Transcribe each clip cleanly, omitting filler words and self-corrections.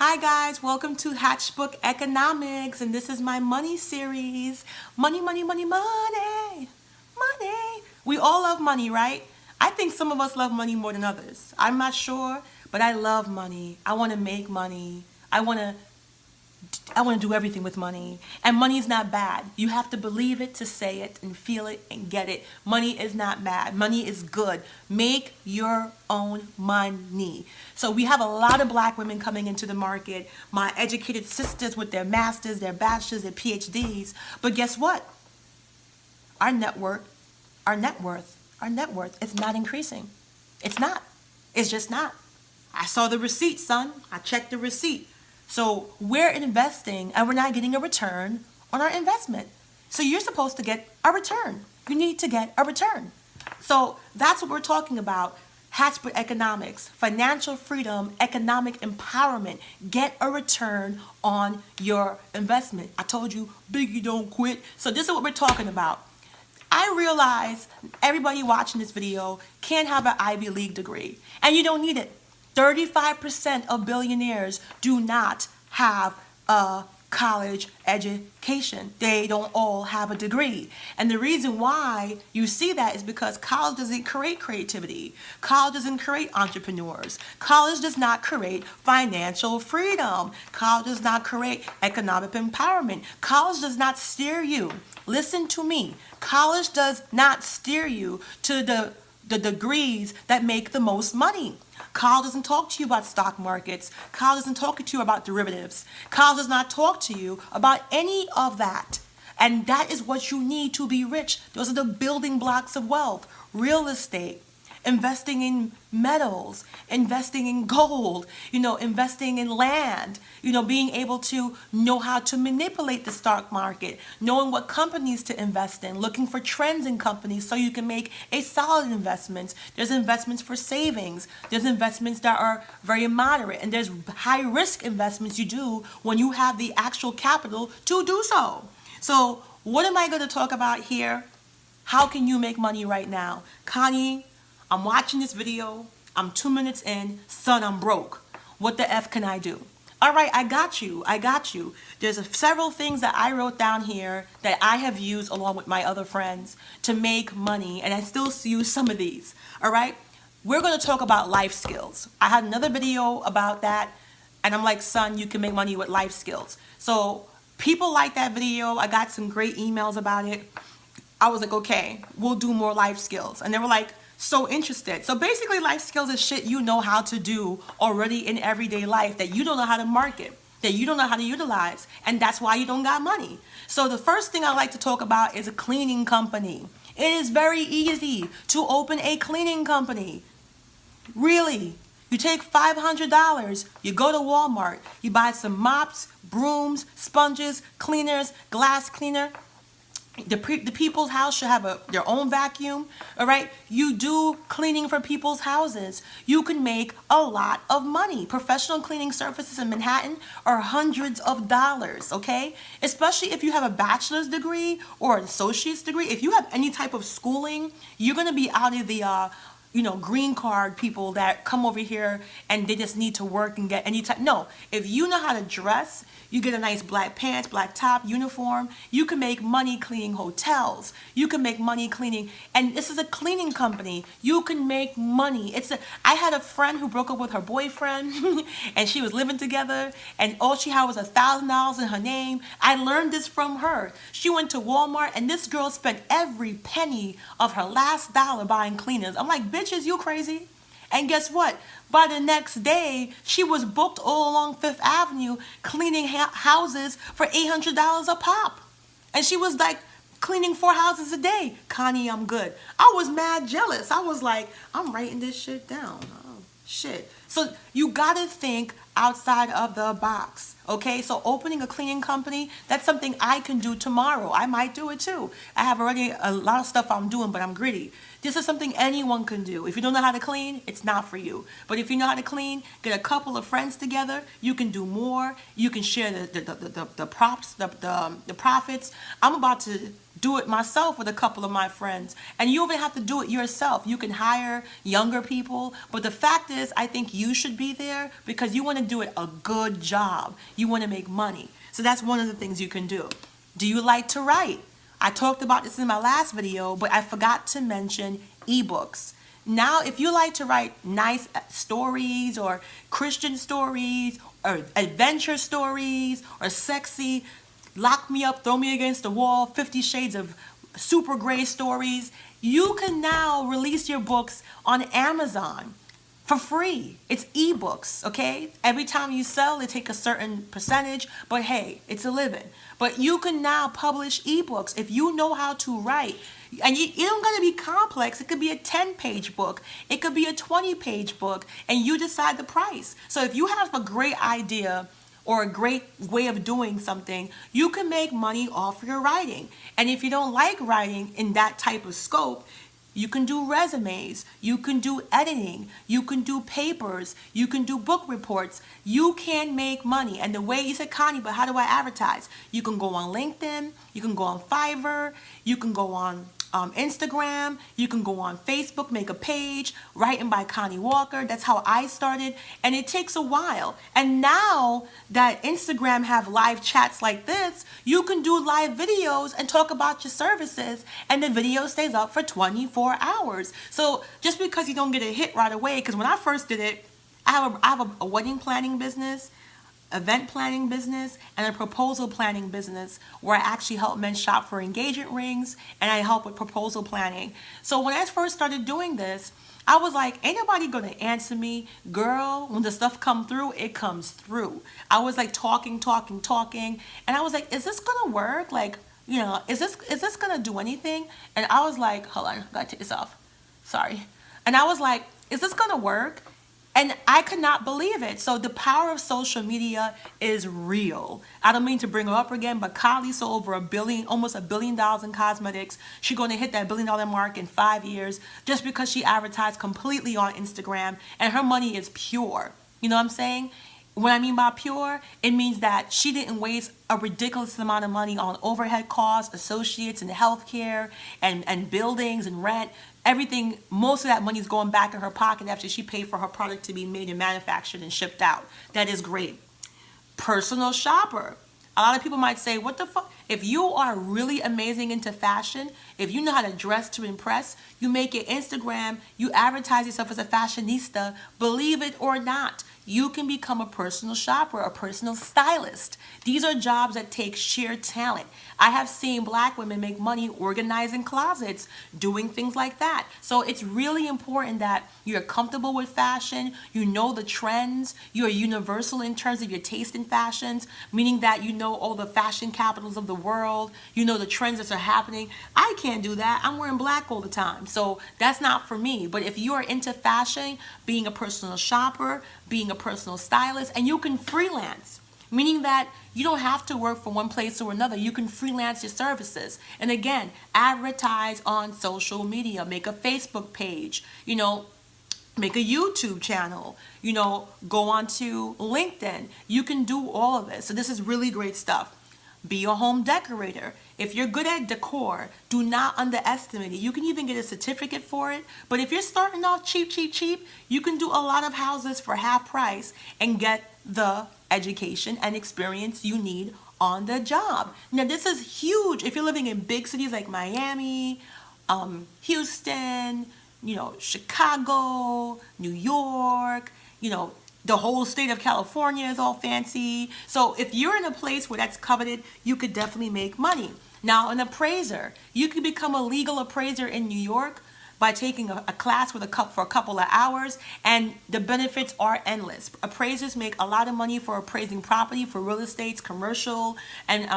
Hi guys, welcome to Hatchbook Economics, and this is my money series. Money, money, money, money, money. We all love money, right? I think some of us love money more than others. I'm not sure, but I love money. I want to make money. I want to do everything with money. And money is not bad. You have to believe it to say it and feel it and get it. Money is not bad. Money is good. Make your own money. So we have a lot of black women coming into the market, my educated sisters with their masters, their bachelors, their PhDs. But guess what? Our net worth, our net worth is not increasing. It's not. It's just not. I saw the receipt, son. I checked the receipt. So we're investing and we're not getting a return on our investment. So you're supposed to get a return. You need to get a return. So that's what we're talking about. Hatchbook Economics, financial freedom, economic empowerment. Get a return on your investment. I told you, Biggie don't quit. So this is what we're talking about. I realize everybody watching this video can't have an Ivy League degree, and you don't need it. 35% of billionaires do not have a college education. They don't all have a degree. And the reason why you see that is because college doesn't create creativity. College doesn't create entrepreneurs. College does not create financial freedom. College does not create economic empowerment. College does not steer you. Listen to me. College does not steer you to the degrees that make the most money. College doesn't talk to you about stock markets. College doesn't talk to you about derivatives. College does not talk to you about any of that. And that is what you need to be rich. Those are the building blocks of wealth. Real estate, investing in metals, investing in gold, investing in land, being able to know how to manipulate the stock market, knowing what companies to invest in, looking for trends in companies so you can make a solid investment. There's investments for savings. There's investments that are very moderate. And there's high risk investments you do when you have the actual capital to do so. So what am I going to talk about here? How can you make money right now? Connie, I'm watching this video. I'm 2 minutes in. Son, I'm broke. What the F can I do? All right, I got you. There's several things that I wrote down here that I have used along with my other friends to make money, and I still use some of these. All right? We're going to talk about life skills. I had another video about that, and I'm like, son, you can make money with life skills. So people like that video. I got some great emails about it. I was like, okay, we'll do more life skills. And they were like, so interested. So basically life skills is shit you know how to do already in everyday life that you don't know how to market, that you don't know how to utilize, and that's why you don't got money. So the first thing I like to talk about is a cleaning company. It is very easy to open a cleaning company. Really. You take $500, you go to Walmart, you buy some mops, brooms, sponges, cleaners, glass cleaner. The people's house should have their own vacuum, all right? You do cleaning for people's houses. You can make a lot of money. Professional cleaning services in Manhattan are hundreds of dollars, okay? Especially if you have a bachelor's degree or an associate's degree. If you have any type of schooling, you're going to be out of the green card people that come over here and they just need to work and get any type. No, if you know how to dress, you get a nice black pants, black top, uniform. You can make money cleaning hotels. You can make money cleaning, and this is a cleaning company. You can make money. I had a friend who broke up with her boyfriend, and she was living together, and all she had was $1,000 in her name. I learned this from her. She went to Walmart, and this girl spent every penny of her last dollar buying cleaners. I'm like, bitches, you crazy? And guess what? By the next day, she was booked all along Fifth Avenue cleaning houses for $800 a pop. And she was like cleaning 4 houses a day. Connie, I'm good. I was mad jealous. I was like, I'm writing this shit down. Oh, shit. So you gotta think outside of the box, okay? So opening a cleaning company, that's something I can do tomorrow. I might do it too. I have already a lot of stuff I'm doing, but I'm gritty. This is something anyone can do. If you don't know how to clean, it's not for you. But if you know how to clean, get a couple of friends together, you can do more. You can share the profits. I'm about to do it myself with a couple of my friends. And you even have to do it yourself. You can hire younger people. But the fact is, I think you should be there because you want to do it a good job. You want to make money. So that's one of the things you can do. Do you like to write? I talked about this in my last video, but I forgot to mention ebooks. Now, if you like to write nice stories or Christian stories or adventure stories or sexy, lock me up, throw me against the wall, 50 Shades of super gray stories, you can now release your books on Amazon for free. It's ebooks, okay? Every time you sell, they take a certain percentage, but hey, it's a living. But you can now publish ebooks if you know how to write. And you don't gotta be complex. It could be a 10-page book. It could be a 20-page book, and you decide the price. So if you have a great idea or a great way of doing something, you can make money off your writing. And if you don't like writing in that type of scope, you can do resumes, you can do editing, you can do papers, you can do book reports. You can make money. And the way you said, Connie, but how do I advertise? You can go on LinkedIn, you can go on Fiverr, you can go on Instagram, you can go on Facebook, make a page, Writing by Connie Walker. That's how I started, and it takes a while. And now that Instagram have live chats like this, you can do live videos and talk about your services, and the video stays up for 24 hours. So just because you don't get a hit right away, because when I first did it, I have a wedding planning business, event planning business, and a proposal planning business where I actually help men shop for engagement rings, and I help with proposal planning. So when I first started doing this, I was like, ain't nobody gonna answer me. Girl, when the stuff come through, it comes through. I was like talking, and I was like, is this gonna work? Like, is this gonna do anything? And I was like, hold on, I gotta take this off. Sorry. And I was like, is this gonna work? And I could not believe it. So the power of social media is real. I don't mean to bring her up again, but Kylie sold over almost $1 billion in cosmetics. She's going to hit that $1 billion mark in 5 years just because she advertised completely on Instagram, and her money is pure. You know what I'm saying? What I mean by pure, it means that she didn't waste a ridiculous amount of money on overhead costs, associates, and healthcare, and buildings and rent. Everything, most of that money is going back in her pocket after she paid for her product to be made and manufactured and shipped out. That is great. Personal shopper. A lot of people might say, what the fuck? If you are really amazing into fashion, if you know how to dress to impress, you make your Instagram, you advertise yourself as a fashionista, believe it or not, you can become a personal shopper, a personal stylist. These are jobs that take sheer talent. I have seen Black women make money organizing closets, doing things like that. So it's really important that you're comfortable with fashion, you know the trends, you're universal in terms of your taste in fashions, meaning that you know all the fashion capitals of the world, you know the trends that are happening. I can't do that. I'm wearing black all the time. So that's not for me. But if you are into fashion, being a personal shopper, being a personal stylist, and you can freelance, meaning that you don't have to work for one place or another. You can freelance your services. And again, advertise on social media, make a Facebook page, make a YouTube channel, go on to LinkedIn. You can do all of this. So this is really great stuff. Be a home decorator. If you're good at decor, do not underestimate it. You can even get a certificate for it. But if you're starting off cheap, you can do a lot of houses for half price and get the education and experience you need on the job. Now, this is huge if you're living in big cities like Miami, Houston, Chicago, New York, the whole state of California is all fancy. So if you're in a place where that's coveted, you could definitely make money. Now, an appraiser, you can become a legal appraiser in New York by taking a class for a couple of hours, and the benefits are endless. Appraisers make a lot of money for appraising property, for real estate, commercial, and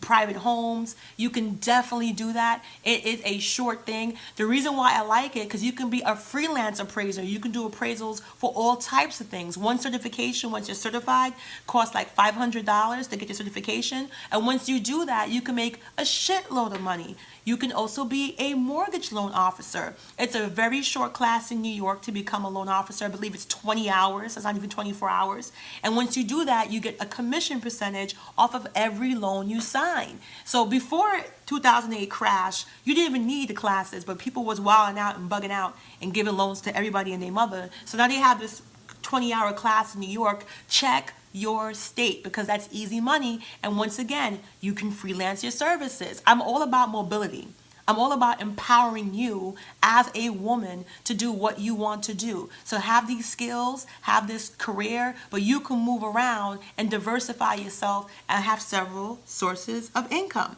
private homes. You can definitely do that. It is a short thing. The reason why I like it, because you can be a freelance appraiser. You can do appraisals for all types of things. One certification, once you're certified, costs like $500 to get your certification. And once you do that, you can make a shitload of money. You can also be a mortgage loan officer. It's a very short class in New York to become a loan officer. I believe it's 20 hours. It's not even 24 hours. And once you do that, you get a commission percentage off of every loan you sign. fine. So before 2008 crash, you didn't even need the classes, but people was wilding out and bugging out and giving loans to everybody and their mother. So now they have this 20-hour class in New York. Check your state, because that's easy money. And once again, you can freelance your services. I'm all about mobility. I'm all about empowering you as a woman to do what you want to do. So have these skills, have this career, but you can move around and diversify yourself and have several sources of income.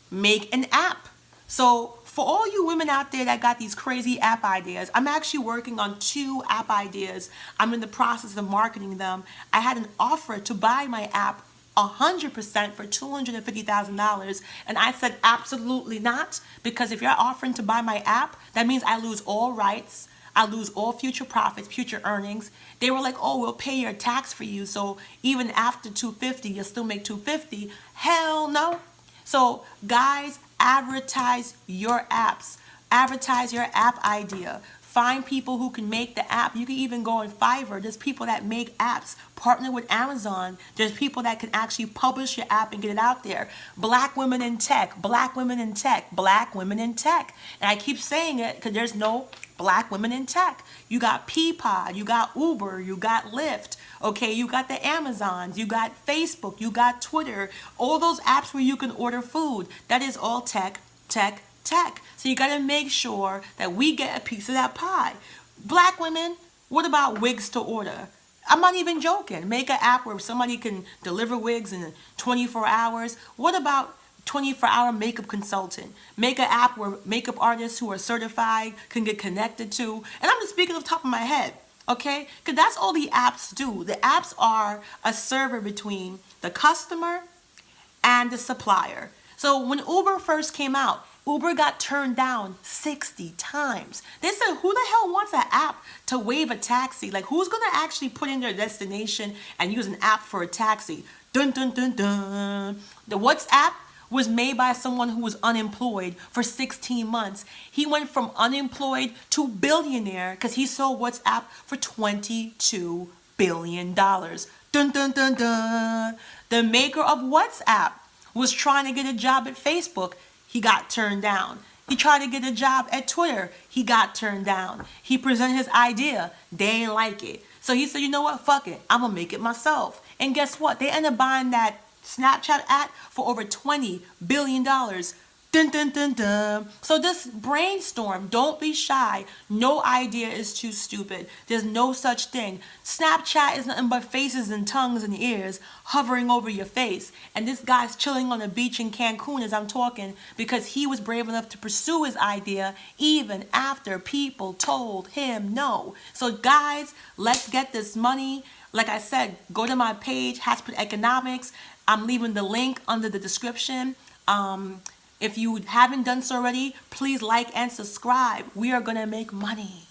Make an app. So for all you women out there that got these crazy app ideas, I'm actually working on 2 app ideas. I'm in the process of marketing them. I had an offer to buy my app 100% for $250,000, and I said absolutely not, because if you're offering to buy my app, that means I lose all rights, I lose all future profits, future earnings. They were like, oh, we'll pay your tax for you, so even after $250 you'll still make $250. Hell no. So guys, advertise your apps, advertise your app idea. Find people who can make the app. You can even go on Fiverr. There's people that make apps. Partner with Amazon. There's people that can actually publish your app and get it out there. Black women in tech, black women in tech, black women in tech. And I keep saying it because there's no black women in tech. You got Peapod, you got Uber, you got Lyft, okay? You got the Amazons, you got Facebook, you got Twitter. All those apps where you can order food. That is all tech, tech, tech. So you got to make sure that we get a piece of that pie. Black women, what about wigs to order? I'm not even joking. Make an app where somebody can deliver wigs in 24 hours. What about 24-hour makeup consultant? Make an app where makeup artists who are certified can get connected to. And I'm just speaking off the top of my head, okay? Because that's all the apps do. The apps are a server between the customer and the supplier. So when Uber first came out, Uber got turned down 60 times. They said, who the hell wants an app to wave a taxi? Like, who's going to actually put in their destination and use an app for a taxi? Dun, dun, dun, dun. The WhatsApp was made by someone who was unemployed for 16 months. He went from unemployed to billionaire because he sold WhatsApp for $22 billion. Dun, dun, dun, dun. The maker of WhatsApp was trying to get a job at Facebook. He got turned down. He tried to get a job at Twitter. He got turned down. He presented his idea. They ain't like it. So he said, you know what? Fuck it. I'm going to make it myself. And guess what? They ended up buying that Snapchat app for over $20 billion. Dun, dun, dun, dun. So just brainstorm. Don't be shy. No idea is too stupid. There's no such thing. Snapchat is nothing but faces and tongues and ears hovering over your face. And this guy's chilling on a beach in Cancun as I'm talking because he was brave enough to pursue his idea even after people told him no. So guys, let's get this money. Like I said, go to my page, Hatchput Economics. I'm leaving the link under the description. If you haven't done so already, please like and subscribe. We are going to make money.